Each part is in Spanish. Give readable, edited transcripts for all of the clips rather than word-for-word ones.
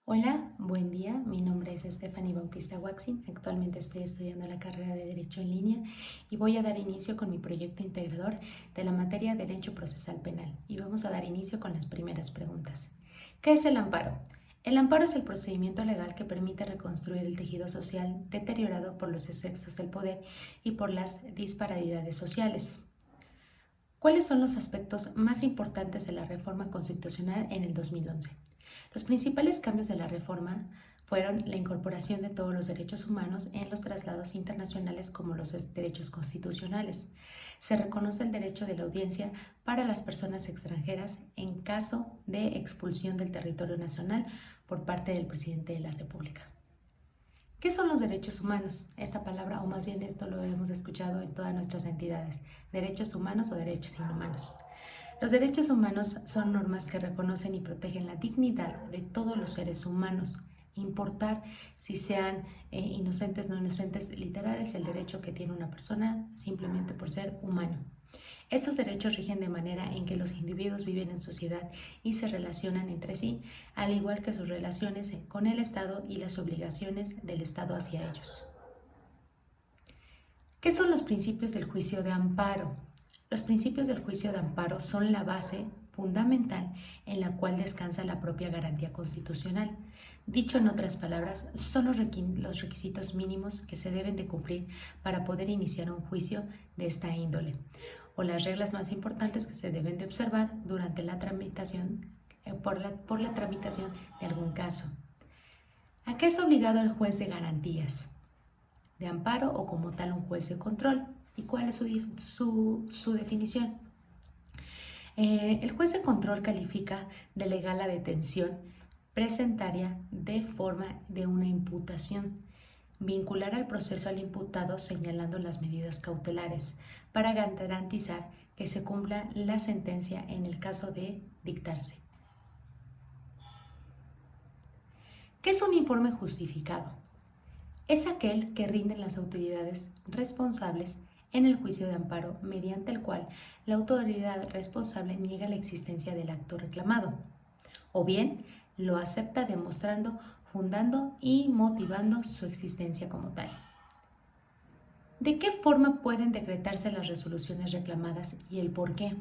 Hola, buen día. Mi nombre es Stephanie Bautista Waxin. Actualmente estoy estudiando la carrera de Derecho en línea y voy a dar inicio con mi proyecto integrador de la materia Derecho Procesal Penal. Y vamos a dar inicio con las primeras preguntas. ¿Qué es el amparo? El amparo es el procedimiento legal que permite reconstruir el tejido social deteriorado por los excesos del poder y por las disparidades sociales. ¿Cuáles son los aspectos más importantes de la reforma constitucional en el 2011? Los principales cambios de la reforma fueron la incorporación de todos los derechos humanos en los traslados internacionales como los derechos constitucionales. Se reconoce el derecho de la audiencia para las personas extranjeras en caso de expulsión del territorio nacional por parte del presidente de la República. ¿Qué son los derechos humanos? Esta palabra, o más bien esto lo hemos escuchado en todas nuestras entidades, derechos humanos o derechos inhumanos. Los derechos humanos son normas que reconocen y protegen la dignidad de todos los seres humanos, importar si sean inocentes o no inocentes. Literal es el derecho que tiene una persona simplemente por ser humano. Estos derechos rigen de manera en que los individuos viven en sociedad y se relacionan entre sí, al igual que sus relaciones con el Estado y las obligaciones del Estado hacia ellos. ¿Qué son los principios del juicio de amparo? Los principios del juicio de amparo son la base fundamental en la cual descansa la propia garantía constitucional. Dicho en otras palabras, son los requisitos mínimos que se deben de cumplir para poder iniciar un juicio de esta índole, o las reglas más importantes que se deben de observar durante la tramitación, por la tramitación de algún caso. ¿A qué es obligado el juez de garantías? De amparo o como tal un juez de control. ¿Y cuál es su definición? El juez de control califica de legal la detención presentaria de forma de una imputación, vincular al proceso al imputado señalando las medidas cautelares para garantizar que se cumpla la sentencia en el caso de dictarse. ¿Qué es un informe justificado? Es aquel que rinden las autoridades responsables en el juicio de amparo, mediante el cual la autoridad responsable niega la existencia del acto reclamado, o bien lo acepta demostrando, fundando y motivando su existencia como tal. ¿De qué forma pueden decretarse las resoluciones reclamadas y el por qué?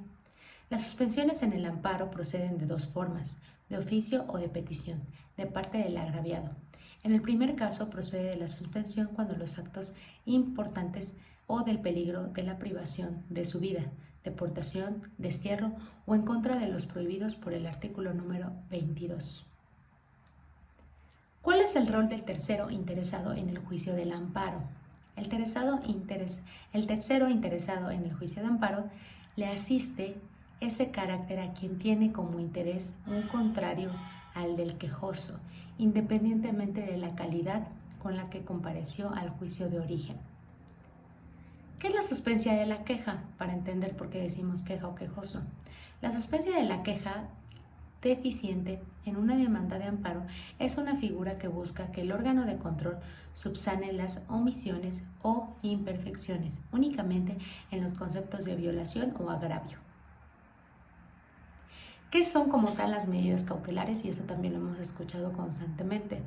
Las suspensiones en el amparo proceden de dos formas, de oficio o de petición, de parte del agraviado. En el primer caso procede de la suspensión cuando los actos importantes o del peligro de la privación de su vida, deportación, destierro o en contra de los prohibidos por el artículo número 22. ¿Cuál es el rol del tercero interesado en el juicio del amparo? El tercero interesado en el juicio de amparo le asiste ese carácter a quien tiene como interés un contrario al del quejoso, independientemente de la calidad con la que compareció al juicio de origen. ¿Qué es la suspensia de la queja? Para entender por qué decimos queja o quejoso. La suspensia de la queja deficiente en una demanda de amparo es una figura que busca que el órgano de control subsane las omisiones o imperfecciones únicamente en los conceptos de violación o agravio. ¿Qué son como tal las medidas cautelares? Y eso también lo hemos escuchado constantemente.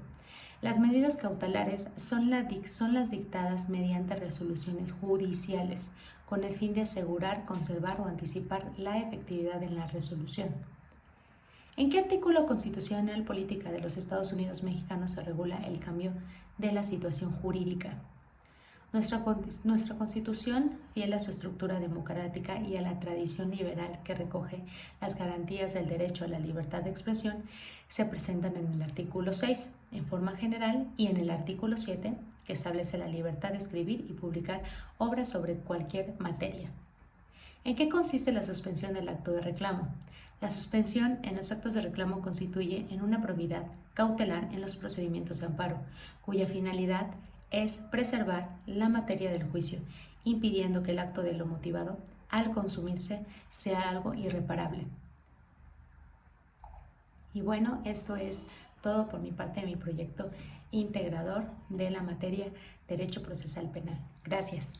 Las medidas cautelares son las dictadas mediante resoluciones judiciales con el fin de asegurar, conservar o anticipar la efectividad en la resolución. ¿En qué artículo constitucional política de los Estados Unidos mexicanos se regula el cambio de la situación jurídica? Nuestra Constitución, fiel a su estructura democrática y a la tradición liberal que recoge las garantías del derecho a la libertad de expresión, se presentan en el artículo 6, en forma general, y en el artículo 7, que establece la libertad de escribir y publicar obras sobre cualquier materia. ¿En qué consiste la suspensión del acto de reclamo? La suspensión en los actos de reclamo constituye en una probidad cautelar en los procedimientos de amparo, cuya finalidad es preservar la materia del juicio, impidiendo que el acto de lo motivado, al consumirse, sea algo irreparable. Y bueno, esto es todo por mi parte de mi proyecto integrador de la materia Derecho Procesal Penal. Gracias.